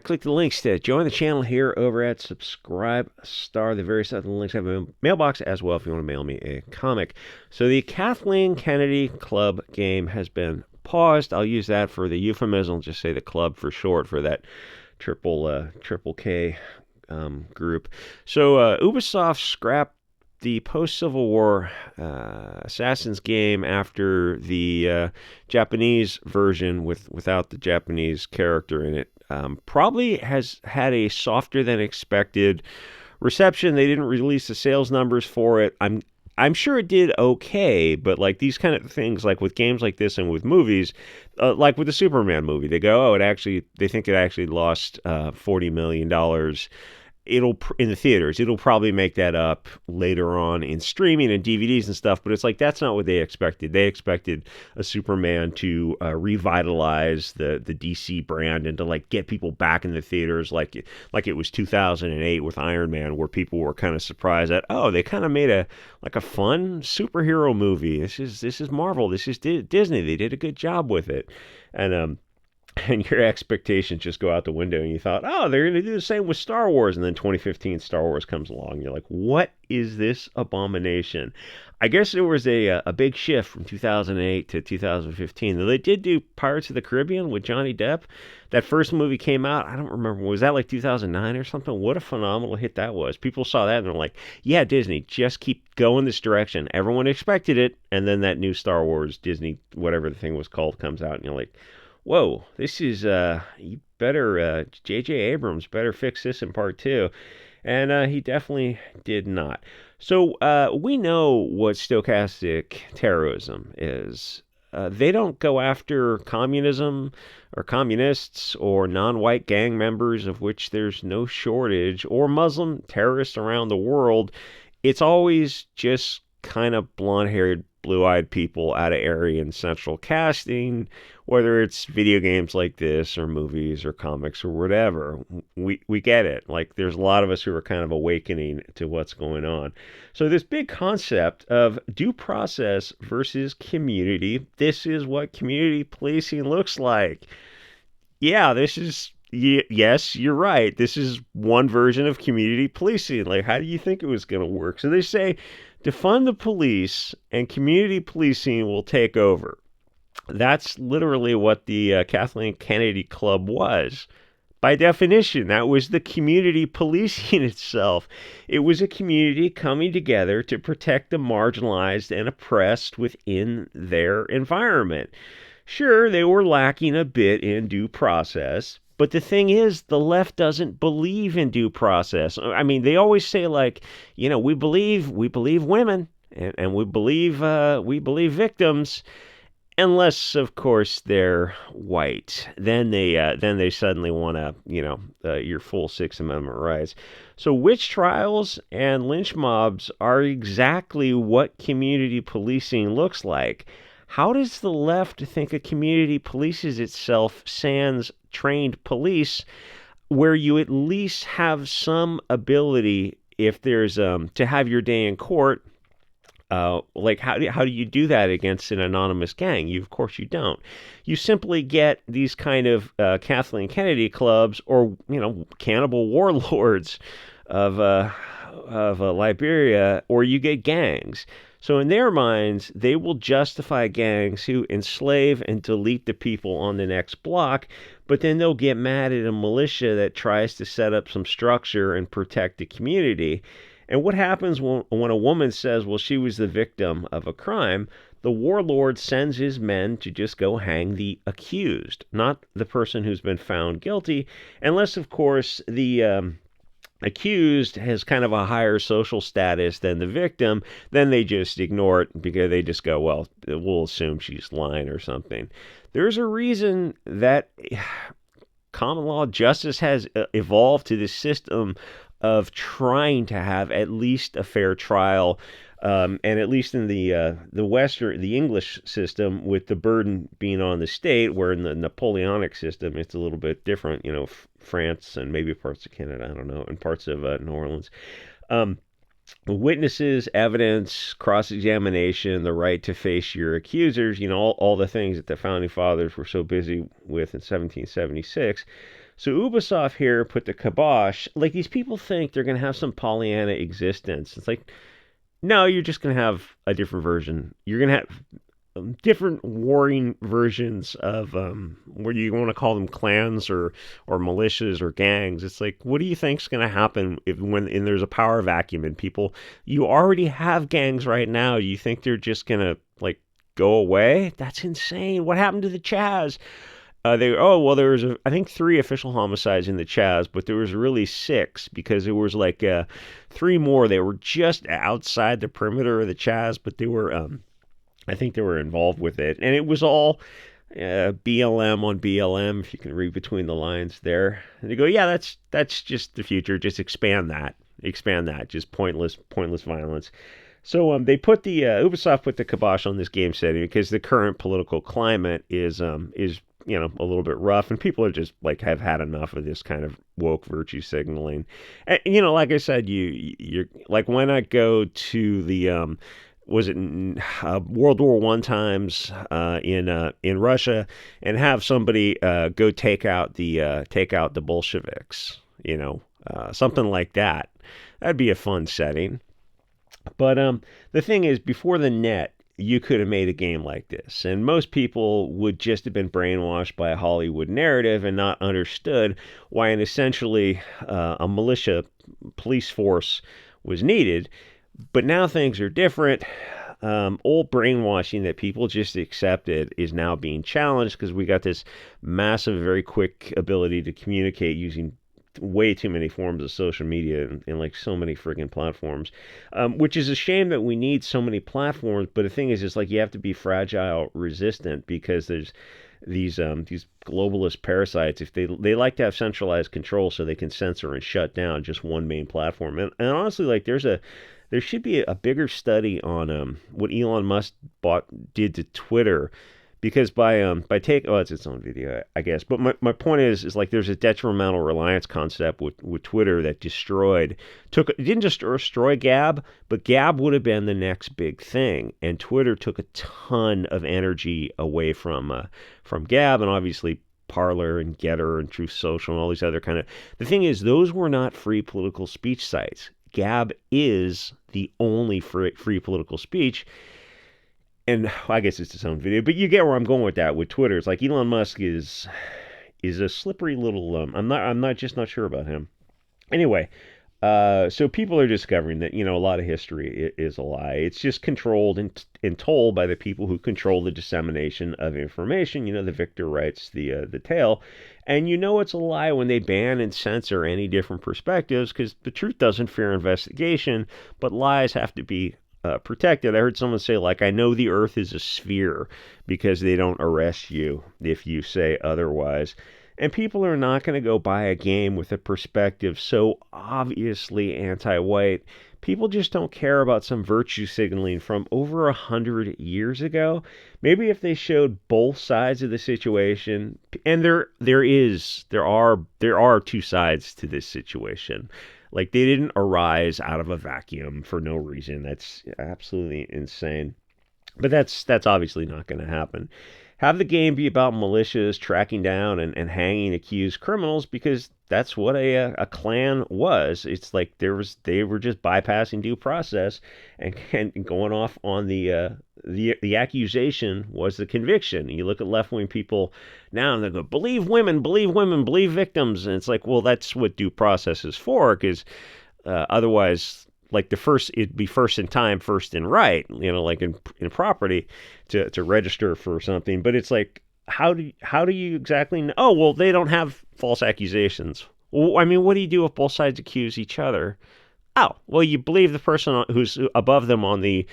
click the links to join the channel here over at SubScribe. The various other links have a mailbox as well if you want to mail me a comic. So the Kathleen Kennedy Club game has been paused. I'll use that for the euphemism, just say the club for short for that triple K group. So Ubisoft scrapped the post-Civil War Assassin's game after the Japanese version without the Japanese character in it probably has had a softer than expected reception. They didn't release the sales numbers for it. I'm sure it did okay, but like these kind of things, like with games like this and with movies, like with the Superman movie, they go, they think it actually lost $40 million. In the theaters. It'll probably make that up later on in streaming and DVDs and stuff, but it's like that's not what they expected. They expected a Superman to revitalize the DC brand and to like get people back in the theaters like it was 2008 with Iron Man, where people were kind of surprised that they kind of made a fun superhero movie. This is Marvel. This is Disney. They did a good job with it. And your expectations just go out the window, and you thought, they're going to do the same with Star Wars. And then 2015 Star Wars comes along, and you're like, what is this abomination? I guess there was a big shift from 2008 to 2015. Though they did do Pirates of the Caribbean with Johnny Depp. That first movie came out, I don't remember, was that like 2009 or something? What a phenomenal hit that was. People saw that, and they're like, yeah, Disney, just keep going this direction. Everyone expected it, and then that new Star Wars, Disney, whatever the thing was called, comes out, and you're like, whoa, this is, you better, J.J. Abrams better fix this in part 2. And he definitely did not. So we know what stochastic terrorism is. They don't go after communism or communists or non-white gang members, of which there's no shortage, or Muslim terrorists around the world. It's always just kind of blonde-haired, blue-eyed people out of Aryan central casting, whether it's video games like this or movies or comics or whatever. We get it. Like, there's a lot of us who are kind of awakening to what's going on. So this big concept of due process versus community, this is what community policing looks like. Yeah, yes, you're right. This is one version of community policing. Like, how do you think it was going to work? So they say, defund the police and community policing will take over. That's literally what the Kathleen Kennedy Club was. By definition, that was the community policing itself. It was a community coming together to protect the marginalized and oppressed within their environment. Sure, they were lacking a bit in due process, but the thing is, the left doesn't believe in due process. I mean, they always say, like, we believe women and we believe victims, unless, of course, they're white. Then they suddenly want to, your full Sixth Amendment rights. So witch trials and lynch mobs are exactly what community policing looks like. How does the left think a community polices itself sans trained police, where you at least have some ability, if there's to have your day in court? Like how do you do that against an anonymous gang? Of course you don't. You simply get these kind of Kathleen Kennedy clubs, or cannibal warlords of Liberia, or you get gangs. So in their minds, they will justify gangs who enslave and delete the people on the next block, but then they'll get mad at a militia that tries to set up some structure and protect the community. And what happens when a woman says, well, she was the victim of a crime? The warlord sends his men to just go hang the accused, not the person who's been found guilty, unless, of course, the accused has kind of a higher social status than the victim. Then they just ignore it because they just go, well, we'll assume she's lying or something. There's a reason that common law justice has evolved to this system of trying to have at least a fair trial, and at least in the English system, with the burden being on the state, where in the Napoleonic system it's a little bit different. France and maybe parts of Canada, I don't know, and parts of New Orleans. Witnesses, evidence, cross-examination, the right to face your accusers, all the things that the Founding Fathers were so busy with in 1776. So Ubisoft here put the kibosh. Like, these people think they're gonna have some Pollyanna existence. It's like, no, you're just gonna have a different version. You're gonna have different warring versions of what do you want to call them, clans or militias or gangs. It's like, what do you think's going to happen if when and there's a power vacuum and people, you already have gangs right now, you think they're just going to like go away? That's insane. What happened to the Chaz? There was I think 3 official homicides in the Chaz, but there was really 6 because there was like 3 more. They were just outside the perimeter of the Chaz, but they were I think they were involved with it, and it was all BLM on BLM. If you can read between the lines there, and they go, yeah, that's just the future. Just expand that. Just pointless violence. So they put the Ubisoft put the kibosh on this game setting because the current political climate is a little bit rough, and people are just like have had enough of this kind of woke virtue signaling. And, like I said, you're like, why not go to the was it World War One times in Russia and have somebody go take out the Bolsheviks, something like that. That'd be a fun setting. But the thing is, before the net, you could have made a game like this, and most people would just have been brainwashed by a Hollywood narrative and not understood why an essentially a militia police force was needed. But now things are different. Old brainwashing that people just accepted is now being challenged because we got this massive, very quick ability to communicate using way too many forms of social media and like so many friggin' platforms, which is a shame that we need so many platforms. But the thing is, it's like you have to be fragile resistant because there's these globalist parasites. If they like to have centralized control so they can censor and shut down just one main platform. And honestly, like there should be a bigger study on what Elon Musk did to Twitter, because it's its own video, I guess. But my point is like there's a detrimental reliance concept with Twitter that it didn't just destroy Gab, but Gab would have been the next big thing, and Twitter took a ton of energy away from Gab, and obviously Parler and Getter and Truth Social and all these other kind of. The thing is, those were not free political speech sites. Gab is the only free political speech. And I guess it's its own video, but you get where I'm going with that. With Twitter, it's like Elon Musk is a slippery little. I'm not sure about him. Anyway, so people are discovering that a lot of history is a lie. It's just controlled and told by the people who control the dissemination of information. The victor writes the tale, and it's a lie when they ban and censor any different perspectives, because the truth doesn't fear investigation, but lies have to be protected. I heard someone say, like, I know the earth is a sphere because they don't arrest you if you say otherwise. And people are not going to go buy a game with a perspective so obviously anti-white. People just don't care about some virtue signaling from over 100 years ago. Maybe if they showed both sides of the situation, and there are 2 sides to this situation. Like, they didn't arise out of a vacuum for no reason. That's absolutely insane. But that's obviously not going to happen. Have the game be about militias tracking down and hanging accused criminals, because that's what a clan was. It's like they were just bypassing due process and going off on the accusation was the conviction. You look at left-wing people now and they go, believe women, believe victims. And it's like, well, that's what due process is for, because otherwise, like it'd be first in time, first in right, like in property to register for something. But it's like, how do you exactly know? Oh, well, they don't have false accusations. Well, I mean, what do you do if both sides accuse each other? Oh, well, you believe the person who's above them on the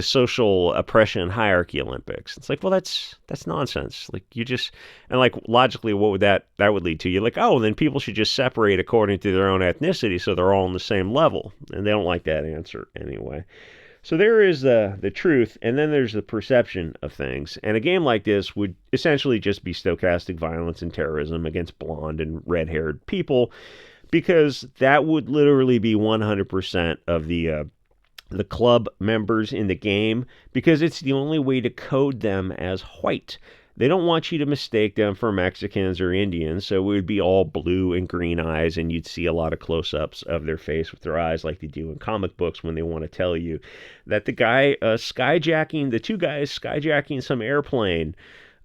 social oppression hierarchy Olympics. It's like, well, that's nonsense. Like, and like logically, what would that would lead to? You're like, oh, then people should just separate according to their own ethnicity so they're all on the same level. And they don't like that answer anyway. So there is the truth, and then there's the perception of things. And a game like this would essentially just be stochastic violence and terrorism against blonde and red-haired people, because that would literally be 100% of the club members in the game, because it's the only way to code them as white. They don't want you to mistake them for Mexicans or Indians, so it would be all blue and green eyes, and you'd see a lot of close-ups of their face with their eyes like they do in comic books when they want to tell you that the guy the two guys skyjacking some airplane.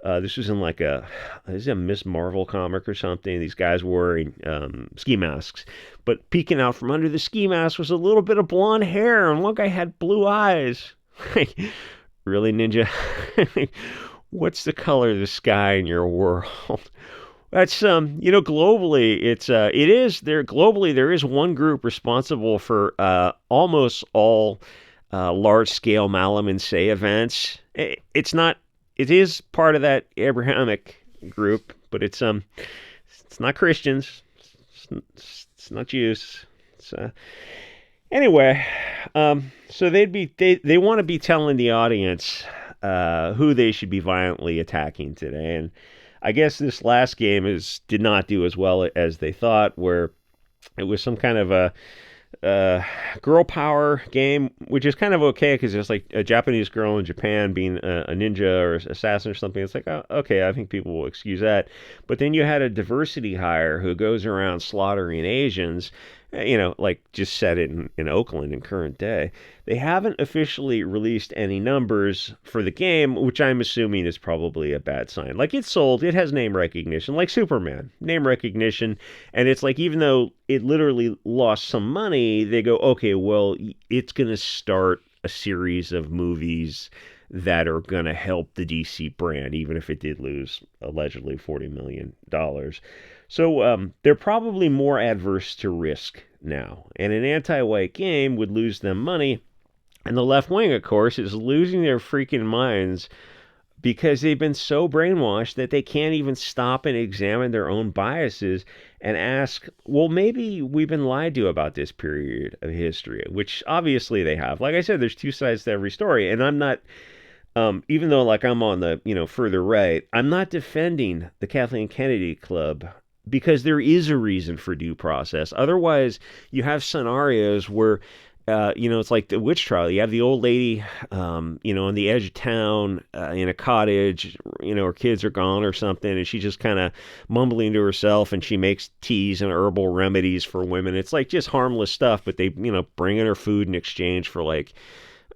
This was in this is a Miss Marvel comic or something. These guys were wearing ski masks, but peeking out from under the ski mask was a little bit of blonde hair, and one guy had blue eyes. Really, Ninja? What's the color of the sky in your world? That's globally there is one group responsible for almost all large scale Malam and Say events. It is part of that Abrahamic group, but it's not Christians. It's not Jews. Anyway, so they want to be telling the audience who they should be violently attacking today, and I guess this last game did not do as well as they thought, where it was some kind of a girl power game, which is kind of okay because it's like a Japanese girl in Japan being a ninja or assassin or something. It's like, oh, okay, I think people will excuse that. But then you had a diversity hire who goes around slaughtering Asians, like just set it in Oakland in current day. They haven't officially released any numbers for the game, which I'm assuming is probably a bad sign. Like, it's sold, it has name recognition, like Superman, name recognition, and it's like, even though it literally lost some money, they go, okay, well, it's going to start a series of movies that are going to help the DC brand, even if it did lose allegedly $40 million. So they're probably more adverse to risk now. And an anti-white game would lose them money. And the left wing, of course, is losing their freaking minds because they've been so brainwashed that they can't even stop and examine their own biases and ask, well, maybe we've been lied to about this period of history, which obviously they have. Like I said, there's two sides to every story. And I'm not... even though I'm on the further right, I'm not defending the Kathleen Kennedy Club because there is a reason for due process. Otherwise, you have scenarios where, it's like the witch trial. You have the old lady, on the edge of town in a cottage, her kids are gone or something, and she's just kind of mumbling to herself, and she makes teas and herbal remedies for women. It's like just harmless stuff, but they, bring in her food in exchange for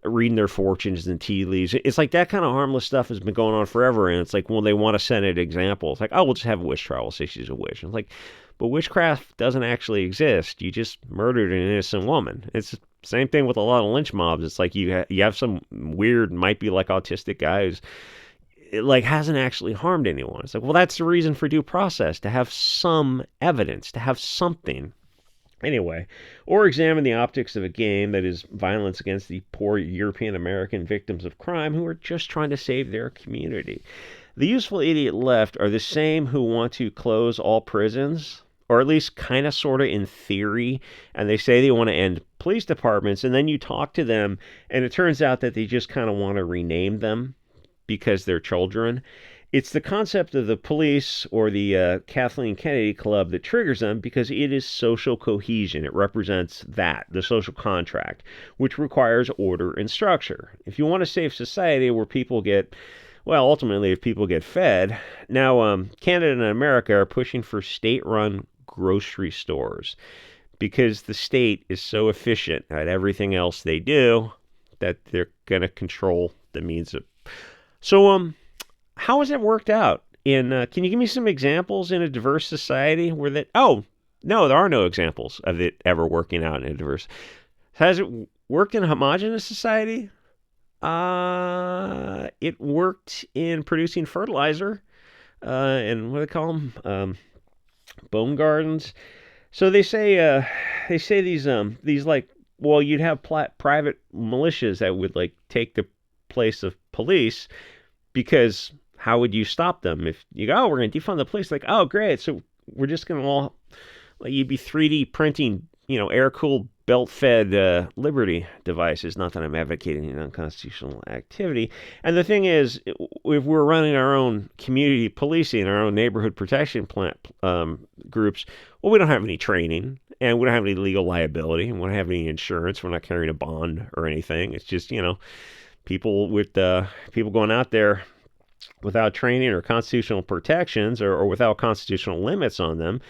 reading their fortunes and tea leaves. It's like that kind of harmless stuff has been going on forever, and it's like, well, they want to set an example. It's like, oh, we'll just have a witch trial. We'll say she's a witch. And it's like, but witchcraft doesn't actually exist. You just murdered an innocent woman. It's the same thing with a lot of lynch mobs. It's like you have some weird, might be like autistic guy who's hasn't actually harmed anyone. It's like, well, that's the reason for due process, to have some evidence, to have something. Anyway, or examine the optics of a game that is violence against the poor European American victims of crime who are just trying to save their community. The useful idiot left are the same who want to close all prisons, or at least kind of sort of in theory, and they say they want to end police departments, and then you talk to them, and it turns out that they just kind of want to rename them because they're children. It's the concept of the police or the Kathleen Kennedy Club that triggers them because it is social cohesion. It represents the social contract, which requires order and structure. If you want a safe society where people ultimately if people get fed, now Canada and America are pushing for state-run grocery stores because the state is so efficient at everything else they do that they're going to control the means of... So, how has it worked out? Can you give me some examples in a diverse society where that... Oh, no, there are no examples of it ever working out in a diverse... Has it worked in a homogenous society? It worked in producing fertilizer, and what do they call them? Bone gardens. So they say these you'd have private militias that would take the place of police, because how would you stop them if you go, oh, we're going to defund the police? Like, oh, great. So we're just going to you'd be 3D printing, air-cooled, belt-fed Liberty devices. Not that I'm advocating an unconstitutional activity. And the thing is, if we're running our own community policing, our own neighborhood protection groups, well, we don't have any training, and we don't have any legal liability, and we don't have any insurance. We're not carrying a bond or anything. It's just, people going out there without training or constitutional protections, or without constitutional limits on them.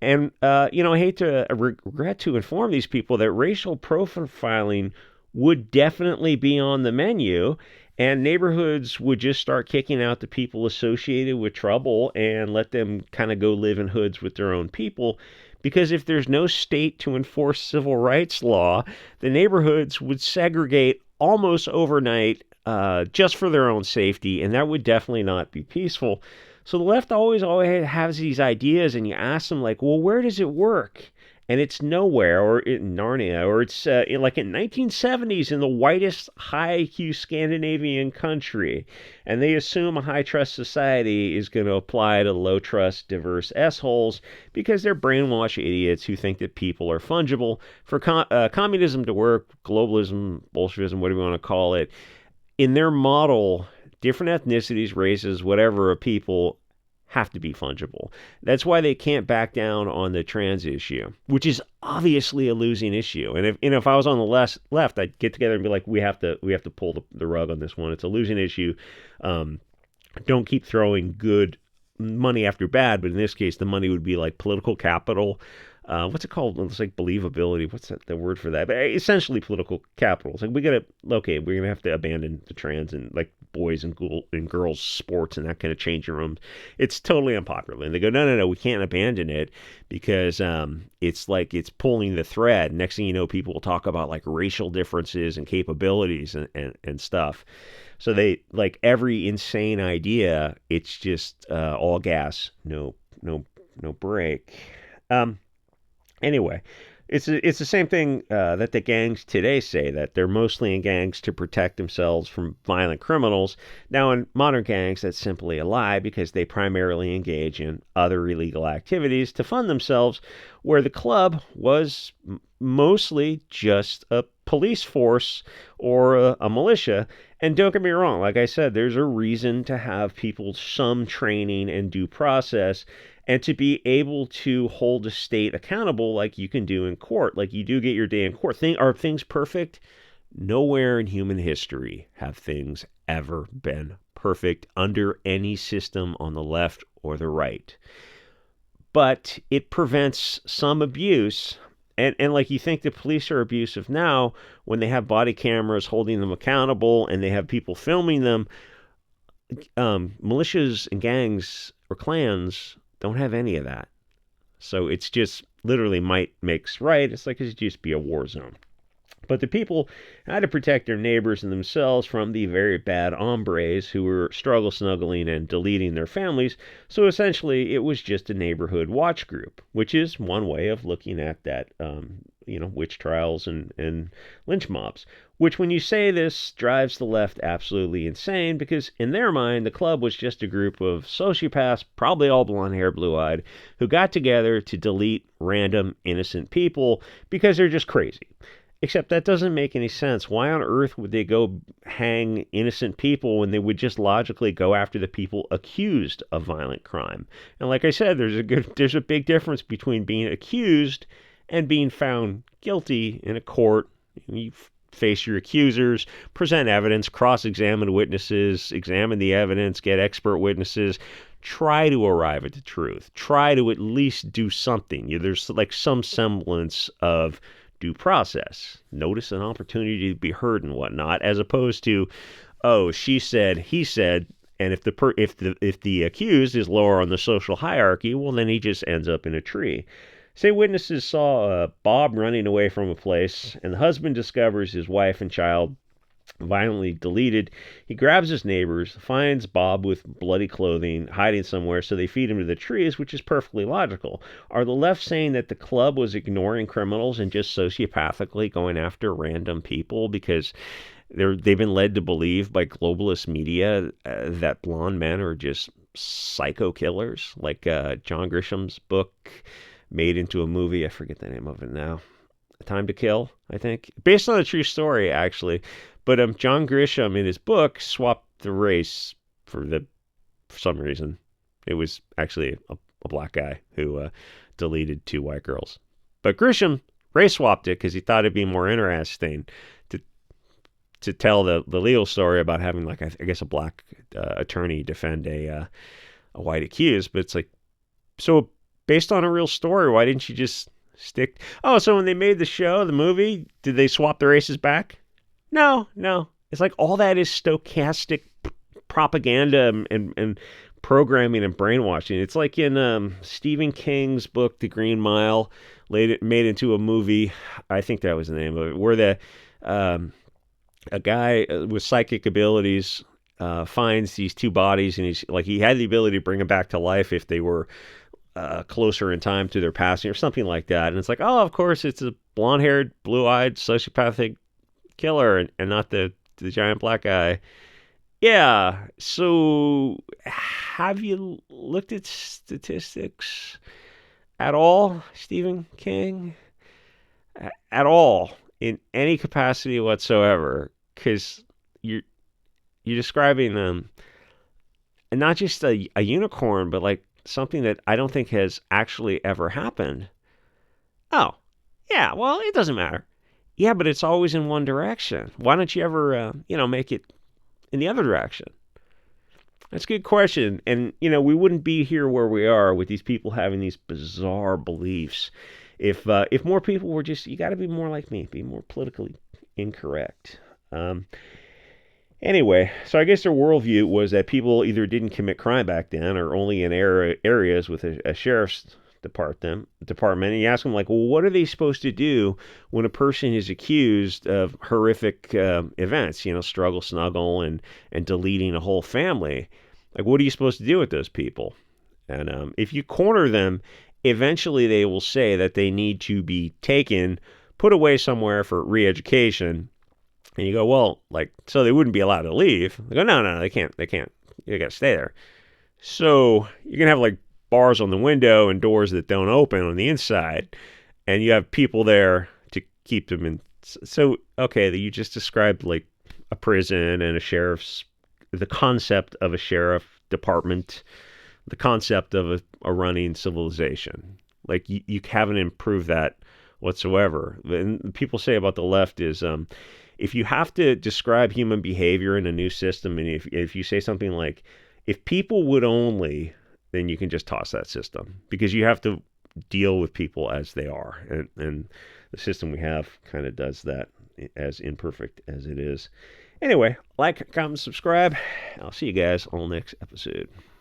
And, I hate to regret to inform these people that racial profiling would definitely be on the menu, and neighborhoods would just start kicking out the people associated with trouble and let them kind of go live in hoods with their own people. Because if there's no state to enforce civil rights law, the neighborhoods would segregate almost overnight, just for their own safety, and that would definitely not be peaceful. So the left always has these ideas, and you ask them like, well, where does it work? And it's nowhere, or in Narnia, or it's like in 1970s in the whitest high IQ Scandinavian country. And they assume a high trust society is going to apply to low trust diverse S-holes because they're brainwashed idiots who think that people are fungible. For communism to work, globalism, Bolshevism, whatever you want to call it, in their model, different ethnicities, races, whatever of people have to be fungible. That's why they can't back down on the trans issue, which is obviously a losing issue. And if I was on the left, I'd get together and be like, we have to pull the rug on this one. It's a losing issue. Don't keep throwing good money after bad, but in this case, the money would be like political capital. What's it called? It's like believability. What's the word for that? But essentially political capital. It's like we're going to have to abandon the trans and like boys and girls sports and that kind of changing rooms. It's totally unpopular. And they go, no, we can't abandon it because it's like it's pulling the thread. Next thing you know, people will talk about like racial differences and capabilities and stuff. So they like every insane idea, it's just all gas, no brake. Anyway, it's the same thing that the gangs today say, that they're mostly in gangs to protect themselves from violent criminals. Now, in modern gangs, that's simply a lie because they primarily engage in other illegal activities to fund themselves, where the club was mostly just a police force or a militia. And don't get me wrong, like I said, there's a reason to have people some training and due process, and to be able to hold a state accountable like you can do in court. Like you do get your day in court. Are things perfect? Nowhere in human history have things ever been perfect under any system on the left or the right. But it prevents some abuse. And like you think the police are abusive now when they have body cameras holding them accountable and they have people filming them. Militias and gangs or clans don't have any of that. So it's just literally might makes right. It's like it'd just be a war zone. But the people had to protect their neighbors and themselves from the very bad hombres who were struggle snuggling and deleting their families. So essentially, it was just a neighborhood watch group, which is one way of looking at that, witch trials and lynch mobs. Which, when you say this, drives the left absolutely insane because in their mind, the club was just a group of sociopaths, probably all blonde hair, blue-eyed, who got together to delete random innocent people because they're just crazy. Except that doesn't make any sense. Why on earth would they go hang innocent people when they would just logically go after the people accused of violent crime? And like I said, there's a big difference between being accused and being found guilty in a court. You face your accusers, present evidence, cross-examine witnesses, examine the evidence, get expert witnesses, try to arrive at the truth, try to at least do something. There's like some semblance of due process. Notice an opportunity to be heard and whatnot, as opposed to, oh, she said, he said, and if the accused is lower on the social hierarchy, well, then he just ends up in a tree. Say witnesses saw Bob running away from a place, and the husband discovers his wife and child violently deleted. He grabs his neighbors, finds Bob with bloody clothing, hiding somewhere, so they feed him to the trees, which is perfectly logical. Are the left saying that the club was ignoring criminals and just sociopathically going after random people because they've been led to believe by globalist media that blonde men are just psycho killers, like John Grisham's book made into a movie? I forget the name of it now. Time to Kill, I think. Based on a true story, actually. But John Grisham, in his book, swapped the race for some reason. It was actually a black guy who deleted 2 white girls. But Grisham race swapped it because he thought it'd be more interesting to tell the legal story about having like I guess a black attorney defend a white accused. But it's like, so based on a real story, why didn't you just stick? Oh, so when they made the show, the movie, did they swap the races back? No, no. It's like all that is stochastic propaganda and programming and brainwashing. It's like in Stephen King's book, The Green Mile, made into a movie. I think that was the name of it, where a guy with psychic abilities finds these two bodies, and he had the ability to bring them back to life if they were closer in time to their passing or something like that. And it's like, oh, of course, it's a blonde-haired, blue-eyed, sociopathic killer, and not the giant black guy. Yeah. So, have you looked at statistics at all, Stephen King? At all, in any capacity whatsoever? Because you're describing and not just a unicorn, but like something that I don't think has actually ever happened. Oh, yeah. Well, it doesn't matter. Yeah, but it's always in one direction. Why don't you ever, make it in the other direction? That's a good question. And, we wouldn't be here where we are with these people having these bizarre beliefs if more people were just, you got to be more like me, be more politically incorrect. Anyway, so I guess their worldview was that people either didn't commit crime back then or only in areas with a sheriff's department. And you ask them, like, well, what are they supposed to do when a person is accused of horrific events, struggle, snuggle, and deleting a whole family? Like, what are you supposed to do with those people? And if you corner them, eventually they will say that they need to be taken, put away somewhere for re-education. And you go, well, like, so they wouldn't be allowed to leave. They go, no, they can't. You got to stay there. So you're going to have like bars on the window and doors that don't open on the inside. And you have people there to keep them in. So, okay, you just described like a prison and the concept of a sheriff department, the concept of a running civilization. Like you haven't improved that whatsoever. And people say about the left is, if you have to describe human behavior in a new system, and if you say something like, if people would only, then you can just toss that system, because you have to deal with people as they are. And the system we have kind of does that, as imperfect as it is. Anyway, like, comment, subscribe. I'll see you guys on the next episode.